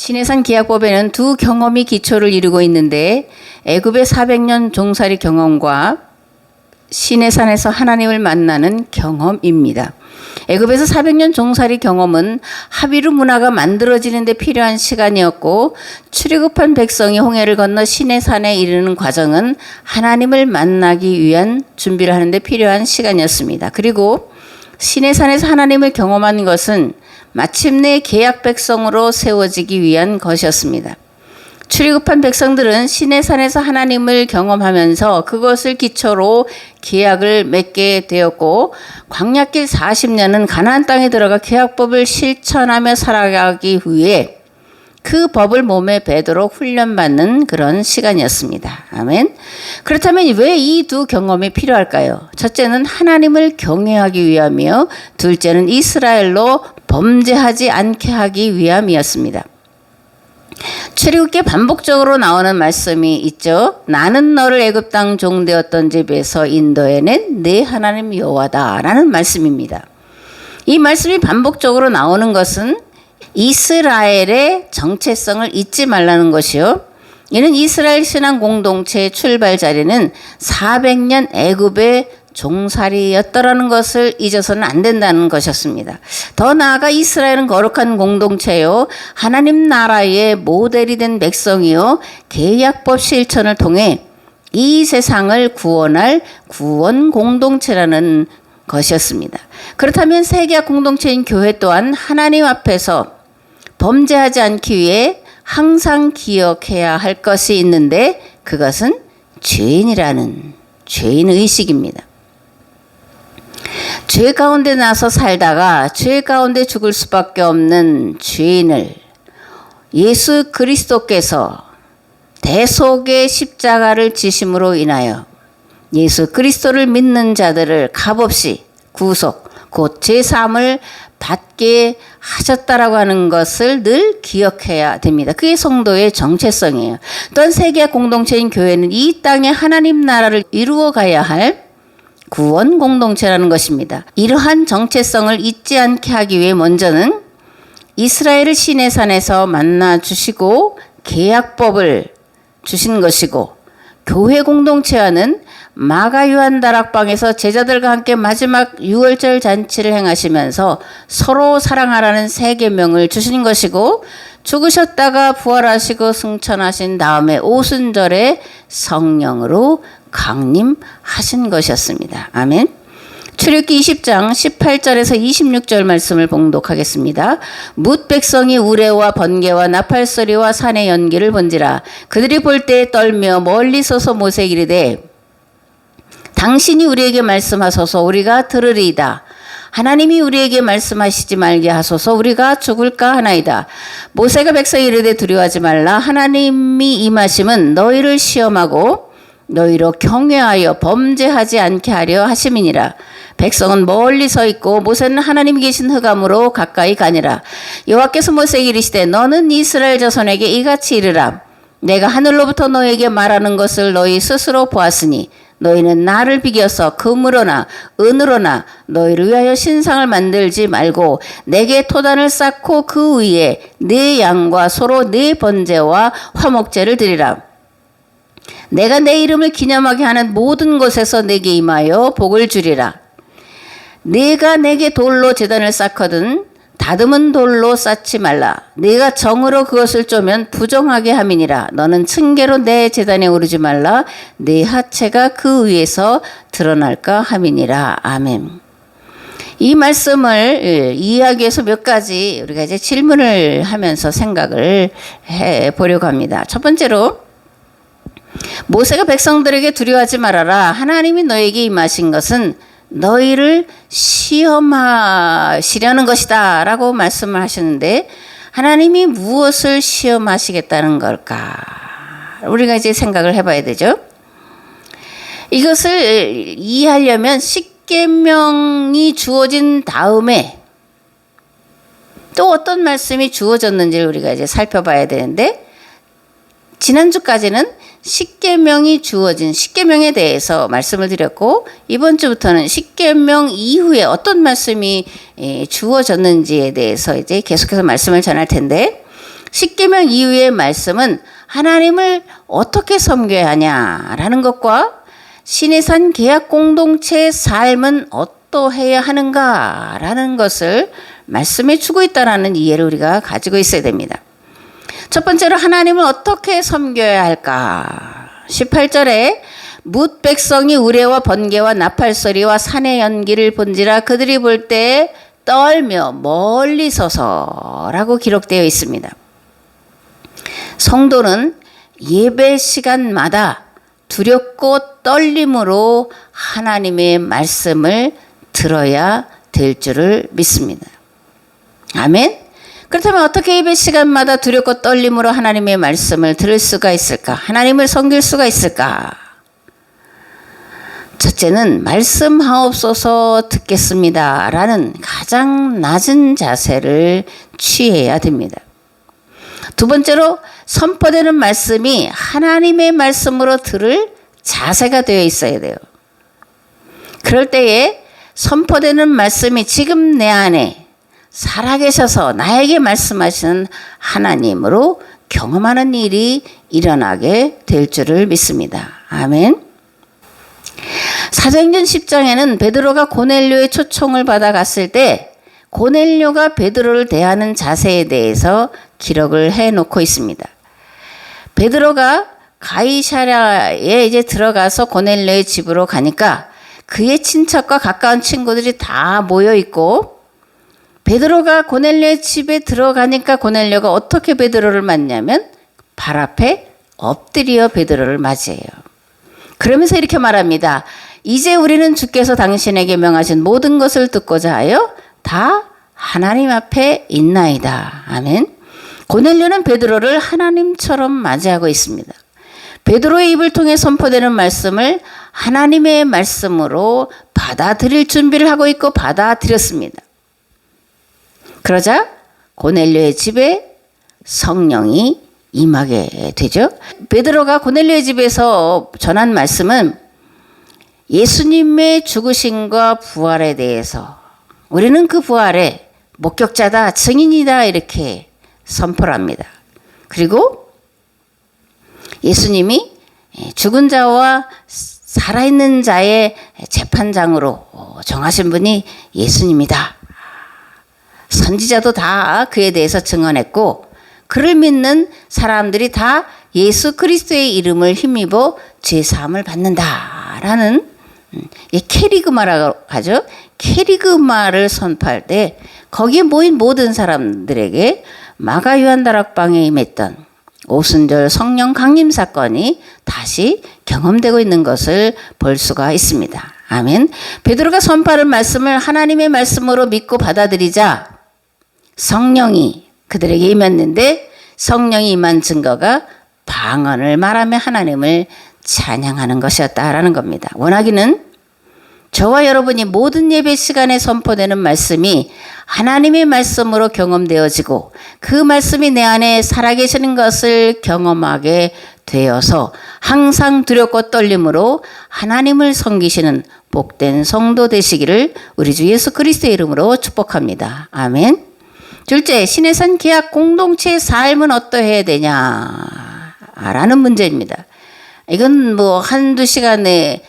시내산 기약법에는 두 경험이 기초를 이루고 있는데 애굽의 400년 종살이 경험과 시내산에서 하나님을 만나는 경험입니다. 애굽에서 400년 종살이 경험은 하비루 문화가 만들어지는 데 필요한 시간이었고, 출애굽한 백성이 홍해를 건너 시내산에 이르는 과정은 하나님을 만나기 위한 준비를 하는 데 필요한 시간이었습니다. 그리고 시내산에서 하나님을 경험한 것은 마침내 계약 백성으로 세워지기 위한 것이었습니다. 출애굽한 백성들은 시내산에서 하나님을 경험하면서 그것을 기초로 계약을 맺게 되었고, 광야길 40년은 가나안 땅에 들어가 계약법을 실천하며 살아가기 위해 그 법을 몸에 배도록 훈련받는 그런 시간이었습니다. 아멘. 그렇다면 왜 이 두 경험이 필요할까요? 첫째는 하나님을 경외하기 위함이요, 둘째는 이스라엘로 범죄하지 않게 하기 위함이었습니다. 출애굽기에 반복적으로 나오는 말씀이 있죠. 나는 너를 애굽 땅 종되었던 집에서 인도해낸 내 하나님 여호와다 라는 말씀입니다. 이 말씀이 반복적으로 나오는 것은 이스라엘의 정체성을 잊지 말라는 것이요, 이는 이스라엘 신앙 공동체의 출발 자리는 400년 애굽의 종살이였더라는 것을 잊어서는 안 된다는 것이었습니다. 더 나아가 이스라엘은 거룩한 공동체요, 하나님 나라의 모델이 된 백성이요, 계약법 실천을 통해 이 세상을 구원할 구원 공동체라는 것이었습니다. 그렇다면 세계학 공동체인 교회 또한 하나님 앞에서 범죄하지 않기 위해 항상 기억해야 할 것이 있는데, 그것은 죄인이라는 죄인의식입니다. 죄 가운데 나서 살다가 죄 가운데 죽을 수밖에 없는 죄인을 예수 그리스도께서 대속의 십자가를 지심으로 인하여 예수 그리스도를 믿는 자들을 값없이 구속, 곧 제사함을 받게 하셨다라고 하는 것을 늘 기억해야 됩니다. 그게 성도의 정체성이에요. 또한 세계 공동체인 교회는 이 땅에 하나님 나라를 이루어 가야 할 구원 공동체라는 것입니다. 이러한 정체성을 잊지 않게 하기 위해 먼저는 이스라엘을 시내산에서 만나 주시고 계약법을 주신 것이고, 교회 공동체와는 마가 요한 다락방에서 제자들과 함께 마지막 유월절 잔치를 행하시면서 서로 사랑하라는 세 계명을 주신 것이고, 죽으셨다가 부활하시고 승천하신 다음에 오순절에 성령으로 강림하신 것이었습니다. 아멘. 출애굽기 20장 18절에서 26절 말씀을 봉독하겠습니다. 뭇 백성이 우레와 번개와 나팔 소리와 산의 연기를 본지라. 그들이 볼 때 떨며 멀리 서서 모세에게 이르되, 당신이 우리에게 말씀하소서 우리가 들으리이다. 하나님이 우리에게 말씀하시지 말게 하소서 우리가 죽을까 하나이다. 모세가 백성이 이르되 두려워하지 말라. 하나님이 임하심은 너희를 시험하고 너희로 경외하여 범죄하지 않게 하려 하심이니라. 백성은 멀리 서 있고 모세는 하나님이 계신 흑암으로 가까이 가니라. 여호와께서 모세에게 이르시되 너는 이스라엘 자손에게 이같이 이르라. 내가 하늘로부터 너에게 말하는 것을 너희 스스로 보았으니 너희는 나를 비겨서 금으로나 은으로나 너희를 위하여 신상을 만들지 말고 내게 토단을 쌓고 그 위에 네 양과 소로 네 번제와 화목제를 드리라. 내가 내 이름을 기념하게 하는 모든 곳에서 내게 임하여 복을 주리라. 네가 내게 돌로 제단을 쌓거든 다듬은 돌로 쌓지 말라. 네가 정으로 그것을 쪼면 부정하게 함이니라. 너는 층계로 내 제단에 오르지 말라. 네 하체가 그 위에서 드러날까 함이니라. 아멘. 이 말씀을 이해하기 위해서 몇 가지 우리가 이제 질문을 하면서 생각을 해 보려고 합니다. 첫 번째로, 모세가 백성들에게 두려워하지 말아라. 하나님이 너에게 임하신 것은 너희를 시험하시려는 것이다 라고 말씀을 하셨는데, 하나님이 무엇을 시험하시겠다는 걸까? 우리가 이제 생각을 해봐야 되죠. 이것을 이해하려면 십계명이 주어진 다음에 또 어떤 말씀이 주어졌는지를 우리가 이제 살펴봐야 되는데, 지난주까지는 십계명이 주어진 십계명에 대해서 말씀을 드렸고, 이번 주부터는 십계명 이후에 어떤 말씀이 주어졌는지에 대해서 이제 계속해서 말씀을 전할 텐데, 십계명 이후의 말씀은 하나님을 어떻게 섬겨야 하냐라는 것과 시내산 계약 공동체의 삶은 어떠해야 하는가라는 것을 말씀해 주고 있다는 이해를 우리가 가지고 있어야 됩니다. 첫 번째로 하나님을 어떻게 섬겨야 할까? 18절에 뭇 백성이 우레와 번개와 나팔소리와 산의 연기를 본지라 그들이 볼 때 떨며 멀리 서서라고 기록되어 있습니다. 성도는 예배 시간마다 두렵고 떨림으로 하나님의 말씀을 들어야 될 줄을 믿습니다. 아멘. 그렇다면 어떻게 예배 시간마다 두렵고 떨림으로 하나님의 말씀을 들을 수가 있을까? 하나님을 섬길 수가 있을까? 첫째는 말씀하옵소서 듣겠습니다 라는 가장 낮은 자세를 취해야 됩니다. 두 번째로 선포되는 말씀이 하나님의 말씀으로 들을 자세가 되어 있어야 돼요. 그럴 때에 선포되는 말씀이 지금 내 안에 살아계셔서 나에게 말씀하시는 하나님으로 경험하는 일이 일어나게 될 줄을 믿습니다. 아멘. 사도행전 10장에는 베드로가 고넬료의 초청을 받아갔을 때 고넬료가 베드로를 대하는 자세에 대해서 기록을 해놓고 있습니다. 베드로가 가이사랴에 이제 들어가서 고넬료의 집으로 가니까 그의 친척과 가까운 친구들이 다 모여 있고 베드로가 고넬료의 집에 들어가니까 고넬료가 어떻게 베드로를 맞냐면 발 앞에 엎드려 베드로를 맞이해요. 그러면서 이렇게 말합니다. 이제 우리는 주께서 당신에게 명하신 모든 것을 듣고자 하여 다 하나님 앞에 있나이다. 아멘. 고넬료는 베드로를 하나님처럼 맞이하고 있습니다. 베드로의 입을 통해 선포되는 말씀을 하나님의 말씀으로 받아들일 준비를 하고 있고 받아들였습니다. 그러자 고넬료의 집에 성령이 임하게 되죠. 베드로가 고넬료의 집에서 전한 말씀은 예수님의 죽으심과 부활에 대해서 우리는 그 부활의 목격자다, 증인이다 이렇게 선포를 합니다. 그리고 예수님이 죽은 자와 살아있는 자의 재판장으로 정하신 분이 예수님이다. 선지자도 다 그에 대해서 증언했고 그를 믿는 사람들이 다 예수 그리스도의 이름을 힘입어 죄사함을 받는다라는 캐리그마라고 하죠. 캐리그마를 선포할 때 거기에 모인 모든 사람들에게 마가 요한 다락방에 임했던 오순절 성령 강림 사건이 다시 경험되고 있는 것을 볼 수가 있습니다. 아멘. 베드로가 선포하는 말씀을 하나님의 말씀으로 믿고 받아들이자 성령이 그들에게 임했는데 성령이 임한 증거가 방언을 말하며 하나님을 찬양하는 것이었다라는 겁니다. 원하기는 저와 여러분이 모든 예배 시간에 선포되는 말씀이 하나님의 말씀으로 경험되어지고 그 말씀이 내 안에 살아계시는 것을 경험하게 되어서 항상 두렵고 떨림으로 하나님을 섬기시는 복된 성도 되시기를 우리 주 예수 그리스도의 이름으로 축복합니다. 아멘. 둘째, 시내산 계약 공동체의 삶은 어떠해야 되냐라는 문제입니다. 이건 뭐 한두 시간에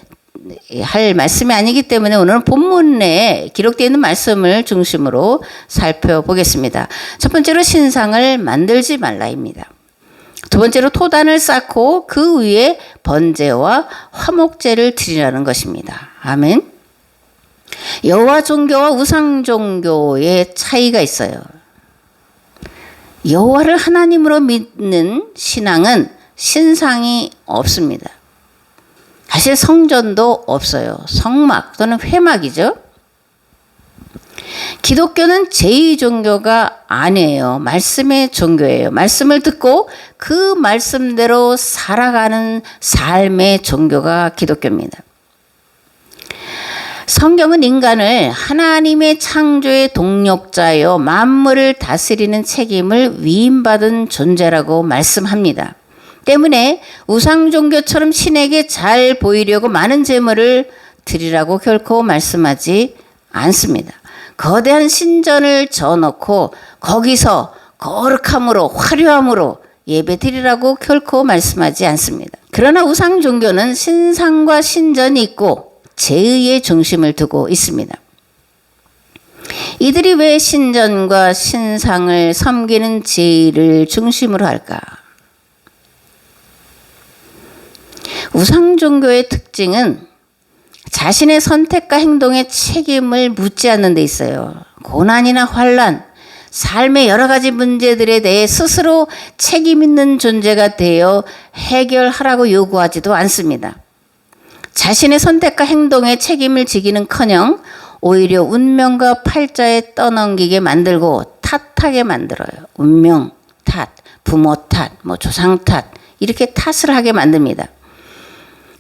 할 말씀이 아니기 때문에 오늘은 본문에 기록되어 있는 말씀을 중심으로 살펴보겠습니다. 첫 번째로 신상을 만들지 말라입니다. 두 번째로 토단을 쌓고 그 위에 번제와 화목제를 드리라는 것입니다. 아멘. 여호와 종교와 우상 종교의 차이가 있어요. 여호와를 하나님으로 믿는 신앙은 신상이 없습니다. 사실 성전도 없어요. 성막 또는 회막이죠. 기독교는 제2종교가 아니에요. 말씀의 종교예요. 말씀을 듣고 그 말씀대로 살아가는 삶의 종교가 기독교입니다. 성경은 인간을 하나님의 창조의 동력자여 만물을 다스리는 책임을 위임받은 존재라고 말씀합니다. 때문에 우상종교처럼 신에게 잘 보이려고 많은 제물을 드리라고 결코 말씀하지 않습니다. 거대한 신전을 져놓고 거기서 거룩함으로 화려함으로 예배드리라고 결코 말씀하지 않습니다. 그러나 우상 종교는 신상과 신전이 있고 제의의 중심을 두고 있습니다. 이들이 왜 신전과 신상을 섬기는 제의를 중심으로 할까? 우상 종교의 특징은 자신의 선택과 행동에 책임을 묻지 않는 데 있어요. 고난이나 환난, 삶의 여러 가지 문제들에 대해 스스로 책임 있는 존재가 되어 해결하라고 요구하지도 않습니다. 자신의 선택과 행동에 책임을 지기는커녕 오히려 운명과 팔자에 떠넘기게 만들고 탓하게 만들어요. 운명 탓, 부모 탓, 조상 탓 이렇게 탓을 하게 만듭니다.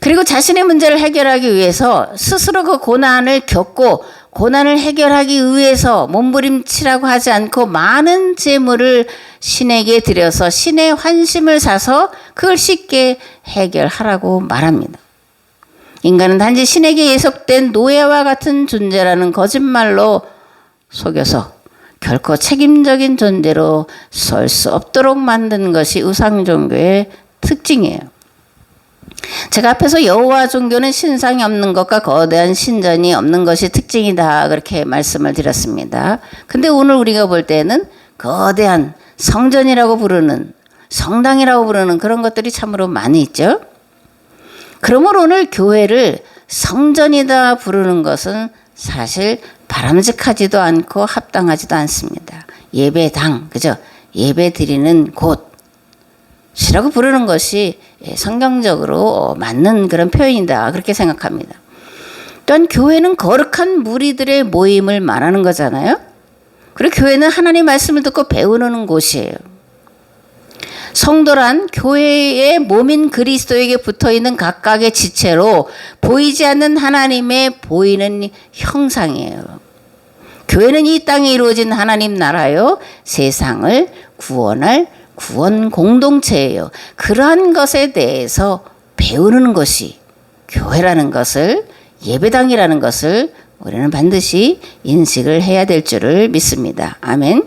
그리고 자신의 문제를 해결하기 위해서 스스로 그 고난을 겪고 고난을 해결하기 위해서 몸부림치라고 하지 않고 많은 재물을 신에게 드려서 신의 환심을 사서 그걸 쉽게 해결하라고 말합니다. 인간은 단지 신에게 예속된 노예와 같은 존재라는 거짓말로 속여서 결코 책임적인 존재로 설 수 없도록 만든 것이 우상 종교의 특징이에요. 제가 앞에서 여호와 종교는 신상이 없는 것과 거대한 신전이 없는 것이 특징이다 그렇게 말씀을 드렸습니다. 근데 오늘 우리가 볼 때는 거대한 성전이라고 부르는 성당이라고 부르는 그런 것들이 참으로 많이 있죠. 그러므로 오늘 교회를 성전이다 부르는 것은 사실 바람직하지도 않고 합당하지도 않습니다. 예배당, 그죠? 예배 드리는 곳이라고 부르는 것이 성경적으로 맞는 그런 표현이다 그렇게 생각합니다. 또한 교회는 거룩한 무리들의 모임을 말하는 거잖아요. 그리고 교회는 하나님의 말씀을 듣고 배우는 곳이에요. 성도란 교회의 몸인 그리스도에게 붙어있는 각각의 지체로 보이지 않는 하나님의 보이는 형상이에요. 교회는 이 땅에 이루어진 하나님 나라요 세상을 구원할 구원 공동체예요. 그러한 것에 대해서 배우는 것이 교회라는 것을 예배당이라는 것을 우리는 반드시 인식을 해야 될 줄을 믿습니다. 아멘.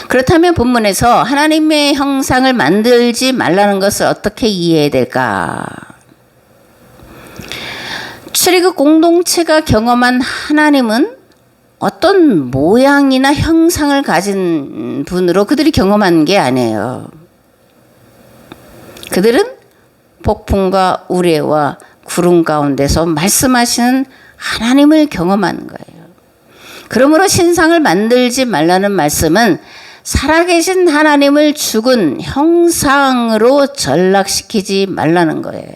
그렇다면 본문에서 하나님의 형상을 만들지 말라는 것을 어떻게 이해해야 될까? 출애굽 공동체가 경험한 하나님은 어떤 모양이나 형상을 가진 분으로 그들이 경험한 게 아니에요. 그들은 폭풍과 우레와 구름 가운데서 말씀하시는 하나님을 경험하는 거예요. 그러므로 신상을 만들지 말라는 말씀은 살아계신 하나님을 죽은 형상으로 전락시키지 말라는 거예요.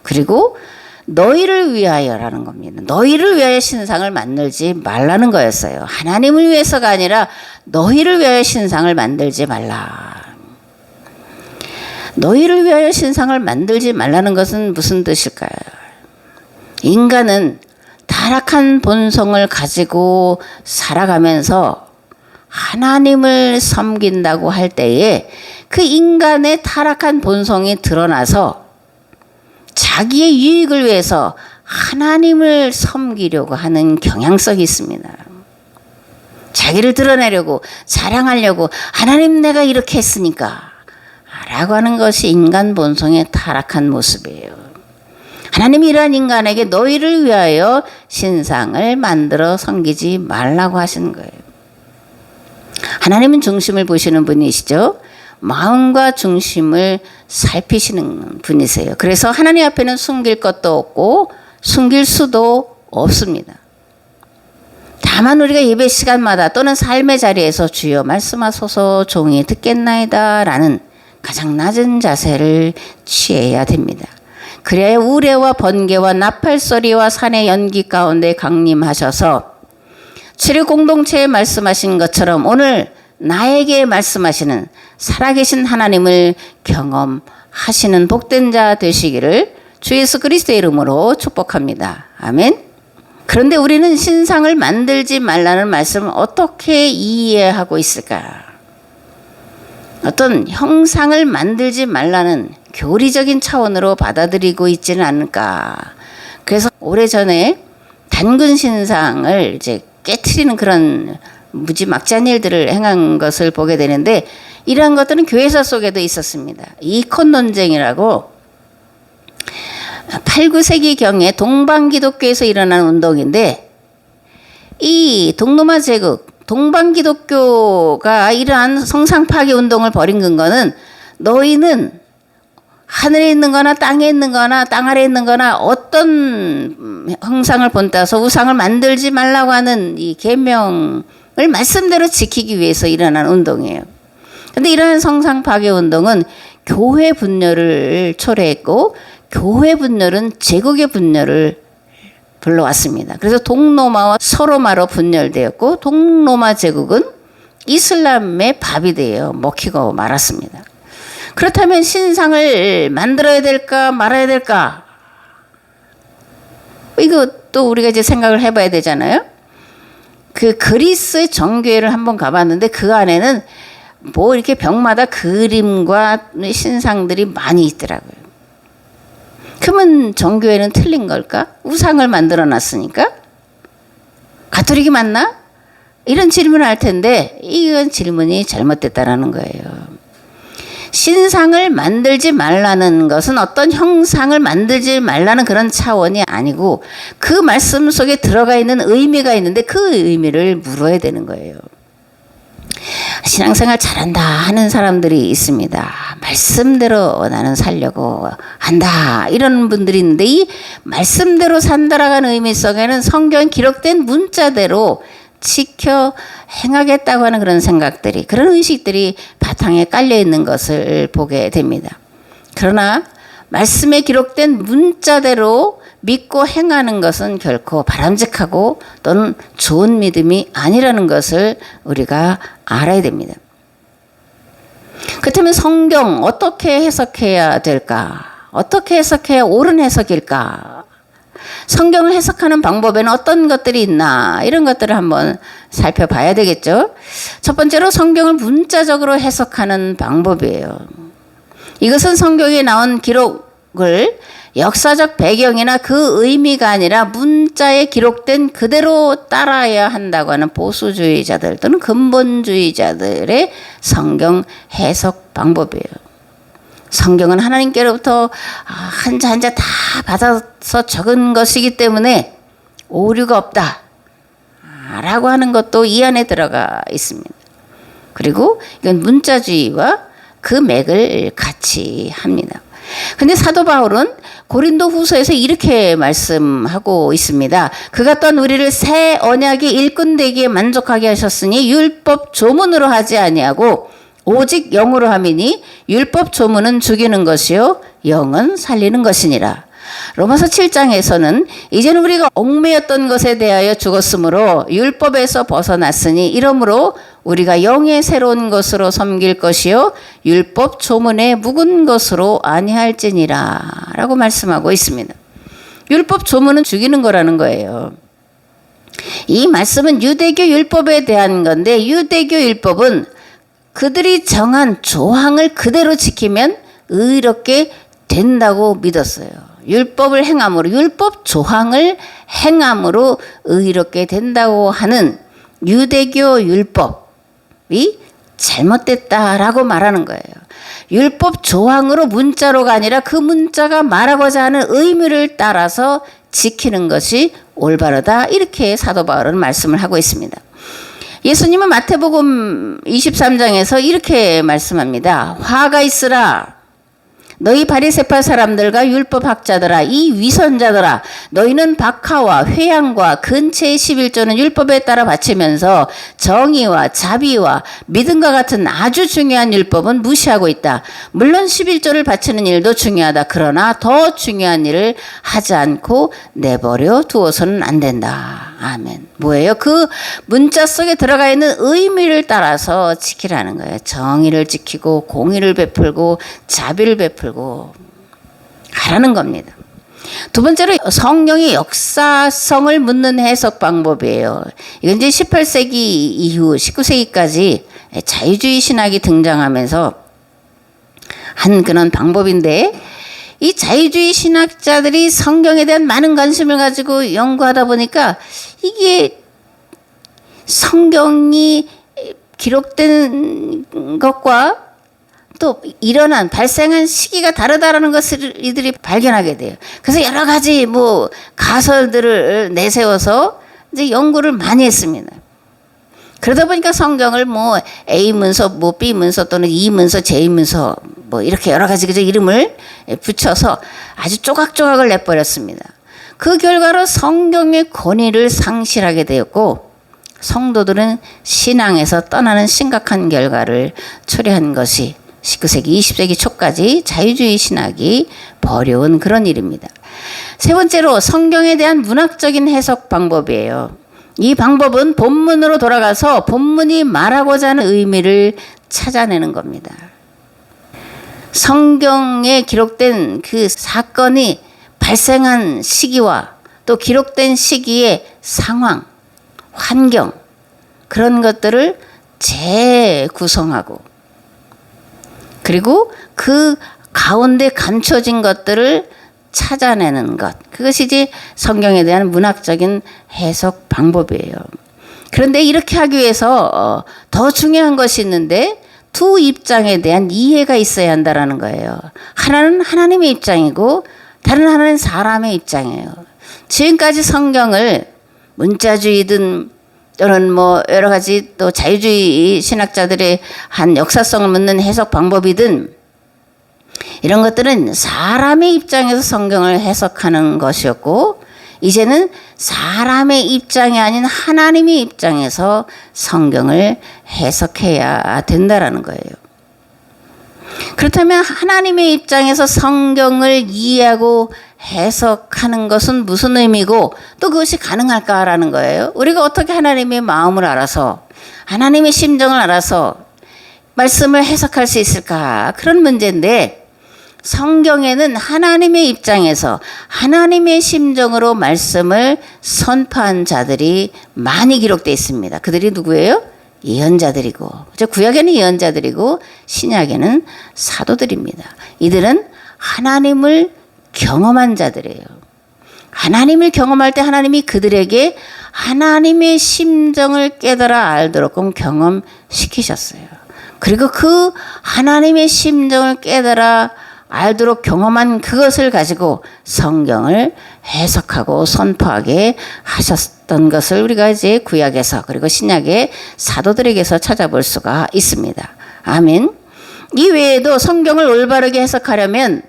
그리고 너희를 위하여라는 겁니다. 너희를 위하여 신상을 만들지 말라는 거였어요. 하나님을 위해서가 아니라 너희를 위하여 신상을 만들지 말라. 너희를 위하여 신상을 만들지 말라는 것은 무슨 뜻일까요? 인간은 타락한 본성을 가지고 살아가면서 하나님을 섬긴다고 할 때에 그 인간의 타락한 본성이 드러나서 자기의 유익을 위해서 하나님을 섬기려고 하는 경향성이 있습니다. 자기를 드러내려고 자랑하려고 하나님 내가 이렇게 했으니까 라고 하는 것이 인간 본성의 타락한 모습이에요. 하나님이 이러한 인간에게 너희를 위하여 신상을 만들어 섬기지 말라고 하시는 거예요. 하나님은 중심을 보시는 분이시죠. 마음과 중심을 살피시는 분이세요. 그래서 하나님 앞에는 숨길 것도 없고 숨길 수도 없습니다. 다만 우리가 예배 시간마다 또는 삶의 자리에서 주여 말씀하소서 종이 듣겠나이다 라는 가장 낮은 자세를 취해야 됩니다. 그래야 우레와 번개와 나팔소리와 산의 연기 가운데 강림하셔서 출애굽 공동체에 말씀하신 것처럼 오늘 나에게 말씀하시는 살아계신 하나님을 경험하시는 복된 자 되시기를 주 예수 그리스도의 이름으로 축복합니다. 아멘. 그런데 우리는 신상을 만들지 말라는 말씀을 어떻게 이해하고 있을까? 어떤 형상을 만들지 말라는 교리적인 차원으로 받아들이고 있지는 않을까. 그래서 오래전에 단군 신상을 이제 깨트리는 그런 무지막지한 일들을 행한 것을 보게 되는데 이러한 것들은 교회사 속에도 있었습니다. 이콘 논쟁이라고 8, 9세기경에 동방기독교에서 일어난 운동인데 이 동로마 제국, 동방기독교가 이러한 성상파괴 운동을 벌인 근거는 너희는 하늘에 있는 거나 땅에 있는 거나 땅 아래에 있는 거나 어떤 형상을 본따서 우상을 만들지 말라고 하는 이 계명을 말씀대로 지키기 위해서 일어난 운동이에요. 근데 이러한 성상 파괴 운동은 교회 분열을 초래했고 교회 분열은 제국의 분열을 불러왔습니다. 그래서 동로마와 서로마로 분열되었고 동로마 제국은 이슬람의 밥이 되어 먹히고 말았습니다. 그렇다면 신상을 만들어야 될까 말아야 될까? 이것도 우리가 이제 생각을 해봐야 되잖아요. 그 그리스 정교회를 한번 가봤는데 그 안에는 뭐 이렇게 벽마다 그림과 신상들이 많이 있더라고요. 그러면 정교회는 틀린 걸까? 우상을 만들어 놨으니까? 가톨릭이 맞나? 이런 질문을 할 텐데 이건 질문이 잘못됐다라는 거예요. 신상을 만들지 말라는 것은 어떤 형상을 만들지 말라는 그런 차원이 아니고 그 말씀 속에 들어가 있는 의미가 있는데 그 의미를 물어야 되는 거예요. 신앙생활 잘한다 하는 사람들이 있습니다. 말씀대로 나는 살려고 한다 이런 분들이 있는데 이 말씀대로 산다라는 의미 속에는 성경에 기록된 문자대로 지켜 행하겠다고 하는 그런 생각들이, 그런 의식들이 바탕에 깔려 있는 것을 보게 됩니다. 그러나 말씀에 기록된 문자대로 믿고 행하는 것은 결코 바람직하고 또는 좋은 믿음이 아니라는 것을 우리가 알아야 됩니다. 그렇다면 성경 어떻게 해석해야 될까? 어떻게 해석해야 옳은 해석일까? 성경을 해석하는 방법에는 어떤 것들이 있나 이런 것들을 한번 살펴봐야 되겠죠. 첫 번째로 성경을 문자적으로 해석하는 방법이에요. 이것은 성경에 나온 기록을 역사적 배경이나 그 의미가 아니라 문자에 기록된 그대로 따라야 한다고 하는 보수주의자들 또는 근본주의자들의 성경 해석 방법이에요. 성경은 하나님께로부터 한자 한자 다 받아서 적은 것이기 때문에 오류가 없다 라고 하는 것도 이 안에 들어가 있습니다. 그리고 이건 문자주의와 그 맥을 같이 합니다. 근데 사도 바울은 고린도 후서에서 이렇게 말씀하고 있습니다. 그가 또한 우리를 새 언약의 일꾼 되기에 만족하게 하셨으니 율법 조문으로 하지 아니하고 오직 영으로 함이니 율법 조문은 죽이는 것이요 영은 살리는 것이니라. 로마서 7장에서는 이제는 우리가 얽매였던 것에 대하여 죽었으므로 율법에서 벗어났으니 이러므로 우리가 영의 새로운 것으로 섬길 것이요 율법 조문에 묵은 것으로 아니할지니라 라고 말씀하고 있습니다. 율법 조문은 죽이는 거라는 거예요. 이 말씀은 유대교 율법에 대한 건데 유대교 율법은 그들이 정한 조항을 그대로 지키면 의롭게 된다고 믿었어요. 율법을 행함으로, 율법 조항을 행함으로 의롭게 된다고 하는 유대교 율법이 잘못됐다라고 말하는 거예요. 율법 조항으로 문자로가 아니라 그 문자가 말하고자 하는 의미를 따라서 지키는 것이 올바르다. 이렇게 사도 바울은 말씀을 하고 있습니다. 예수님은 마태복음 23장에서 이렇게 말씀합니다. 화가 있으라. 너희 바리새파 사람들과 율법학자들아 이 위선자들아 너희는 박하와 회양과 근체의 11조는 율법에 따라 바치면서 정의와 자비와 믿음과 같은 아주 중요한 율법은 무시하고 있다. 물론 11조를 바치는 일도 중요하다. 그러나 더 중요한 일을 하지 않고 내버려 두어서는 안 된다. 아멘. 뭐예요? 그 문자 속에 들어가 있는 의미를 따라서 지키라는 거예요. 정의를 지키고 공의를 베풀고 자비를 베풀고 하라는 겁니다. 두 번째로 성경의 역사성을 묻는 해석 방법이에요. 이건 이제 18세기 이후 19세기까지 자유주의 신학이 등장하면서 한 그런 방법인데 이 자유주의 신학자들이 성경에 대한 많은 관심을 가지고 연구하다 보니까 이게 성경이 기록된 것과 또 일어난 발생한 시기가 다르다라는 것을 이들이 발견하게 돼요. 그래서 여러 가지 뭐 가설들을 내세워서 이제 연구를 많이 했습니다. 그러다 보니까 성경을 뭐 A 문서, 뭐 B 문서 또는 E 문서, J 문서 뭐 이렇게 여러 가지 그저 이름을 붙여서 아주 조각조각을 내버렸습니다. 그 결과로 성경의 권위를 상실하게 되었고 성도들은 신앙에서 떠나는 심각한 결과를 초래한 것이 19세기, 20세기 초까지 자유주의 신학이 벌여온 그런 일입니다. 세 번째로 성경에 대한 문학적인 해석 방법이에요. 이 방법은 본문으로 돌아가서 본문이 말하고자 하는 의미를 찾아내는 겁니다. 성경에 기록된 그 사건이 발생한 시기와 또 기록된 시기의 상황, 환경 그런 것들을 재구성하고 그리고 그 가운데 감춰진 것들을 찾아내는 것. 그것이 이제 성경에 대한 문학적인 해석 방법이에요. 그런데 이렇게 하기 위해서 더 중요한 것이 있는데 두 입장에 대한 이해가 있어야 한다는 거예요. 하나는 하나님의 입장이고 다른 하나는 사람의 입장이에요. 지금까지 성경을 문자주의든 또는 뭐 여러 가지 또 자유주의 신학자들의 한 역사성을 묻는 해석 방법이든 이런 것들은 사람의 입장에서 성경을 해석하는 것이었고 이제는 사람의 입장이 아닌 하나님의 입장에서 성경을 해석해야 된다라는 거예요. 그렇다면 하나님의 입장에서 성경을 이해하고 해석하는 것은 무슨 의미고 또 그것이 가능할까라는 거예요. 우리가 어떻게 하나님의 마음을 알아서 하나님의 심정을 알아서 말씀을 해석할 수 있을까? 그런 문제인데 성경에는 하나님의 입장에서 하나님의 심정으로 말씀을 선포한 자들이 많이 기록되어 있습니다. 그들이 누구예요? 예언자들이고, 구약에는 예언자들이고 신약에는 사도들입니다. 이들은 하나님을 경험한 자들이에요. 하나님을 경험할 때 하나님이 그들에게 하나님의 심정을 깨달아 알도록 경험시키셨어요. 그리고 그 하나님의 심정을 깨달아 알도록 경험한 그것을 가지고 성경을 해석하고 선포하게 하셨던 것을 우리가 이제 구약에서 그리고 신약의 사도들에게서 찾아볼 수가 있습니다. 아멘. 이 외에도 성경을 올바르게 해석하려면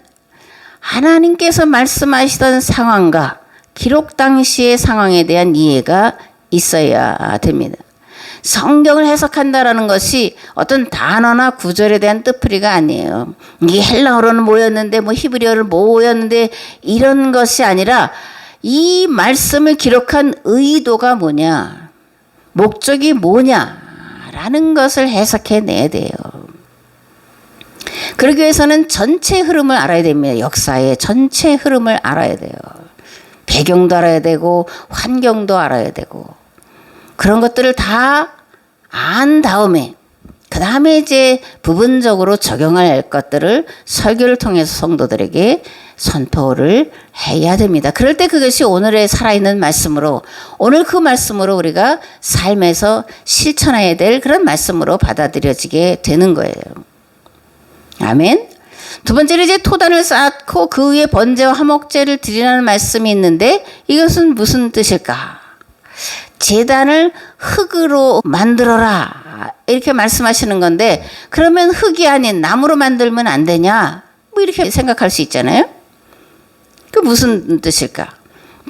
하나님께서 말씀하시던 상황과 기록 당시의 상황에 대한 이해가 있어야 됩니다. 성경을 해석한다라는 것이 어떤 단어나 구절에 대한 뜻풀이가 아니에요. 이게 헬라어로는 뭐였는데 뭐 히브리어를 뭐였는데 이런 것이 아니라 이 말씀을 기록한 의도가 뭐냐, 목적이 뭐냐라는 것을 해석해내야 돼요. 그러기 위해서는 전체 흐름을 알아야 됩니다. 역사의 전체 흐름을 알아야 돼요. 배경도 알아야 되고 환경도 알아야 되고 그런 것들을 다 안 다음에 그 다음에 이제 부분적으로 적용할 것들을 설교를 통해서 성도들에게 선포를 해야 됩니다. 그럴 때 그것이 오늘의 살아있는 말씀으로 오늘 그 말씀으로 우리가 삶에서 실천해야 될 그런 말씀으로 받아들여지게 되는 거예요. 아멘. 두 번째로 이제 토단을 쌓고 그 위에 번제와 화목제를 드리라는 말씀이 있는데 이것은 무슨 뜻일까? 제단을 흙으로 만들어라 이렇게 말씀하시는 건데 그러면 흙이 아닌 나무로 만들면 안 되냐? 뭐 이렇게 생각할 수 있잖아요. 그 무슨 뜻일까?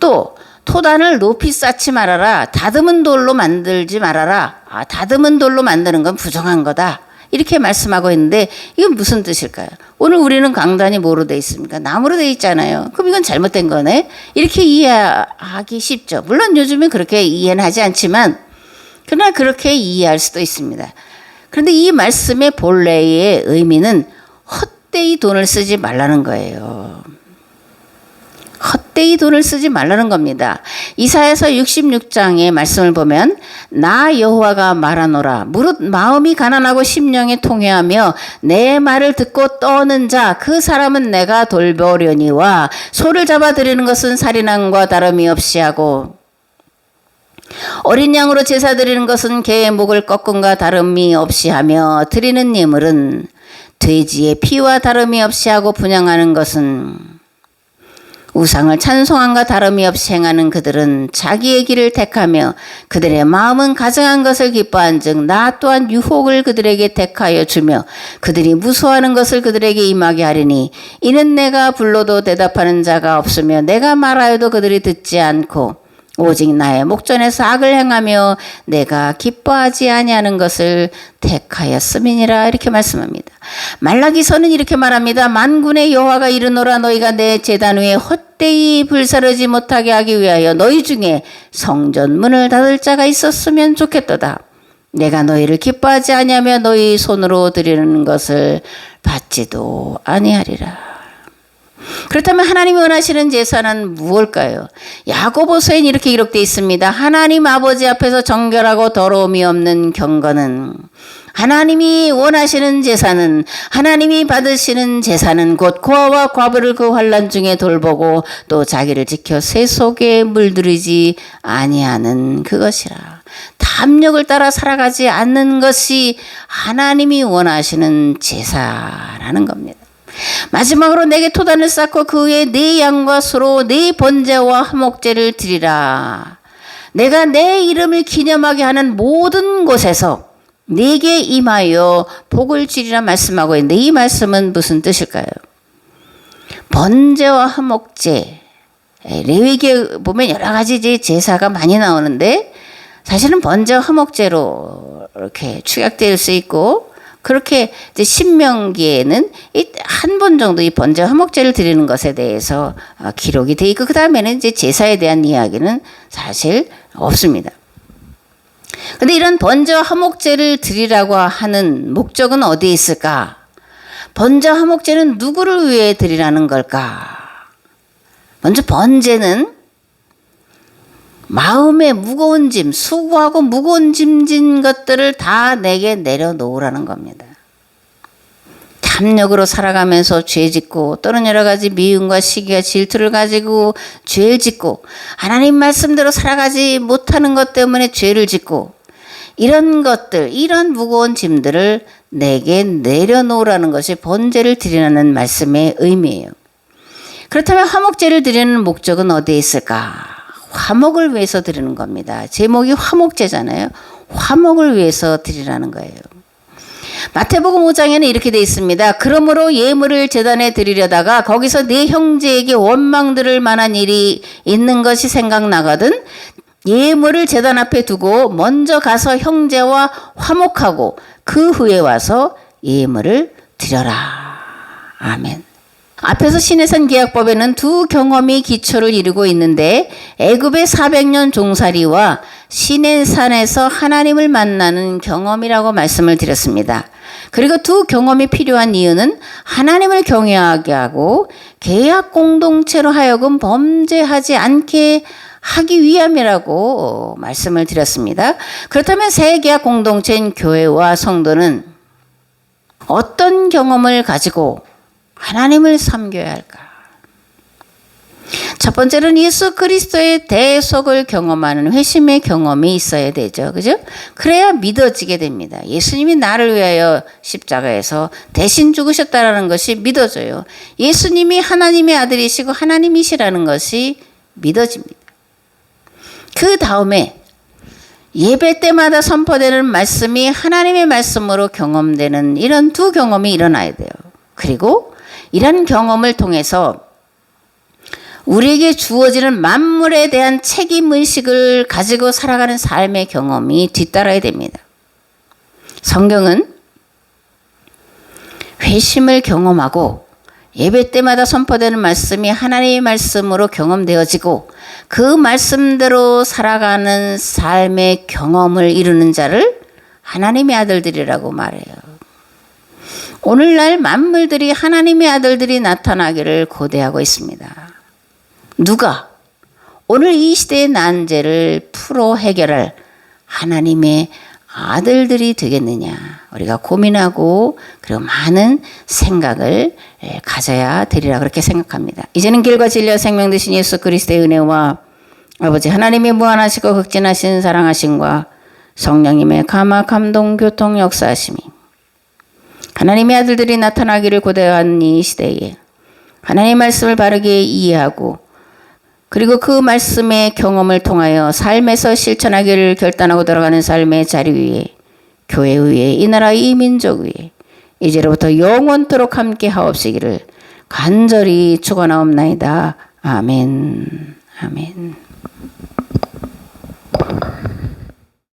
또 토단을 높이 쌓지 말아라. 다듬은 돌로 만들지 말아라. 다듬은 돌로 만드는 건 부정한 거다. 이렇게 말씀하고 있는데 이건 무슨 뜻일까요? 오늘 우리는 강단이 뭐로 돼 있습니까? 나무로 돼 있잖아요. 그럼 이건 잘못된 거네. 이렇게 이해하기 쉽죠. 물론 요즘은 그렇게 이해는 하지 않지만 그러나 그렇게 이해할 수도 있습니다. 그런데 이 말씀의 본래의 의미는 헛되이 돈을 쓰지 말라는 거예요. 헛되이 돈을 쓰지 말라는 겁니다. 이사야서 66장의 말씀을 보면 나 여호와가 말하노라 무릇 마음이 가난하고 심령이 통회하며 내 말을 듣고 떠는 자 그 사람은 내가 돌보려니와 소를 잡아들이는 것은 살인함과 다름이 없이 하고 어린 양으로 제사 드리는 것은 개의 목을 꺾음과 다름이 없이 하며 드리는 예물은 돼지의 피와 다름이 없이 하고 분향하는 것은 우상을 찬송함과 다름이 없이 행하는 그들은 자기의 길을 택하며 그들의 마음은 가증한 것을 기뻐한즉 나 또한 유혹을 그들에게 택하여 주며 그들이 무수하는 것을 그들에게 임하게 하리니 이는 내가 불러도 대답하는 자가 없으며 내가 말하여도 그들이 듣지 않고 오직 나의 목전에서 악을 행하며 내가 기뻐하지 아니하는 것을 택하였음이니라. 이렇게 말씀합니다. 말라기서는 이렇게 말합니다. 만군의 여호와가 이르노라 너희가 내 제단 위에 헛되이 불사르지 못하게 하기 위하여 너희 중에 성전 문을 닫을 자가 있었으면 좋겠도다. 내가 너희를 기뻐하지 아니하며 너희 손으로 드리는 것을 받지도 아니하리라. 그렇다면 하나님이 원하시는 제사는 무엇일까요? 야고보서엔 이렇게 기록되어 있습니다. 하나님 아버지 앞에서 정결하고 더러움이 없는 경건은, 하나님이 원하시는 제사는, 하나님이 받으시는 제사는 곧 고아와 과부를 그 환난 중에 돌보고 또 자기를 지켜 새 속에 물들이지 아니하는 그것이라. 탐욕을 따라 살아가지 않는 것이 하나님이 원하시는 제사라는 겁니다. 마지막으로 내게 토단을 쌓고 그 위에 네 양과 소로 네 번제와 화목제를 드리라. 내가 내 이름을 기념하게 하는 모든 곳에서 네게 임하여 복을 주리라 말씀하고 있는데 이 말씀은 무슨 뜻일까요? 번제와 화목제, 레위기에 보면 여러 가지 제사가 많이 나오는데 사실은 번제와 화목제로 이렇게 축약될 수 있고 그렇게 이제 신명기에는 한 번 정도 이 번제 화목제를 드리는 것에 대해서 기록이 돼 있고 그 다음에는 이제 제사에 대한 이야기는 사실 없습니다. 그런데 이런 번제와 화목제를 드리라고 하는 목적은 어디에 있을까? 번제와 화목제는 누구를 위해 드리라는 걸까? 먼저 번제는 마음의 무거운 짐, 수고하고 무거운 짐진 것들을 다 내게 내려놓으라는 겁니다. 탐욕으로 살아가면서 죄 짓고 또는 여러 가지 미움과 시기와 질투를 가지고 죄를 짓고 하나님 말씀대로 살아가지 못하는 것 때문에 죄를 짓고 이런 것들, 이런 무거운 짐들을 내게 내려놓으라는 것이 번제를 드리라는 말씀의 의미예요. 그렇다면 화목제를 드리는 목적은 어디에 있을까? 화목을 위해서 드리는 겁니다. 제목이 화목제잖아요. 화목을 위해서 드리라는 거예요. 마태복음 5장에는 이렇게 되어 있습니다. 그러므로 예물을 제단에 드리려다가 거기서 네 형제에게 원망 들을 만한 일이 있는 것이 생각나거든 예물을 제단 앞에 두고 먼저 가서 형제와 화목하고 그 후에 와서 예물을 드려라. 아멘. 앞에서 시내산 계약법에는 두 경험이 기초를 이루고 있는데 애굽의 400년 종살이와 시내산에서 하나님을 만나는 경험이라고 말씀을 드렸습니다. 그리고 두 경험이 필요한 이유는 하나님을 경외하게 하고 계약 공동체로 하여금 범죄하지 않게 하기 위함이라고 말씀을 드렸습니다. 그렇다면 새 계약 공동체인 교회와 성도는 어떤 경험을 가지고 하나님을 섬겨야 할까? 첫 번째는 예수 그리스도의 대속을 경험하는 회심의 경험이 있어야 되죠. 그죠? 그래야 믿어지게 됩니다. 예수님이 나를 위하여 십자가에서 대신 죽으셨다는 것이 믿어져요. 예수님이 하나님의 아들이시고 하나님이시라는 것이 믿어집니다. 그 다음에 예배 때마다 선포되는 말씀이 하나님의 말씀으로 경험되는 이런 두 경험이 일어나야 돼요. 그리고 이런 경험을 통해서 우리에게 주어지는 만물에 대한 책임의식을 가지고 살아가는 삶의 경험이 뒤따라야 됩니다. 성경은 회심을 경험하고 예배 때마다 선포되는 말씀이 하나님의 말씀으로 경험되어지고 그 말씀대로 살아가는 삶의 경험을 이루는 자를 하나님의 아들들이라고 말해요. 오늘날 만물들이 하나님의 아들들이 나타나기를 고대하고 있습니다. 누가 오늘 이 시대의 난제를 풀어 해결할 하나님의 아들들이 되겠느냐. 우리가 고민하고 그리고 많은 생각을 가져야 되리라 그렇게 생각합니다. 이제는 길과 진리와 생명 되신 예수 그리스도의 은혜와 아버지 하나님의 무한하시고 극진하신 사랑하심과 성령님의 감화 감동 교통 역사하심이 하나님의 아들들이 나타나기를 고대한 이 시대에 하나님의 말씀을 바르게 이해하고 그리고 그 말씀의 경험을 통하여 삶에서 실천하기를 결단하고 들어가는 삶의 자리 위에 교회 위에 이 나라 이 민족 위에 이제로부터 영원토록 함께 하옵시기를 간절히 축원하옵나이다. 아멘. 아멘.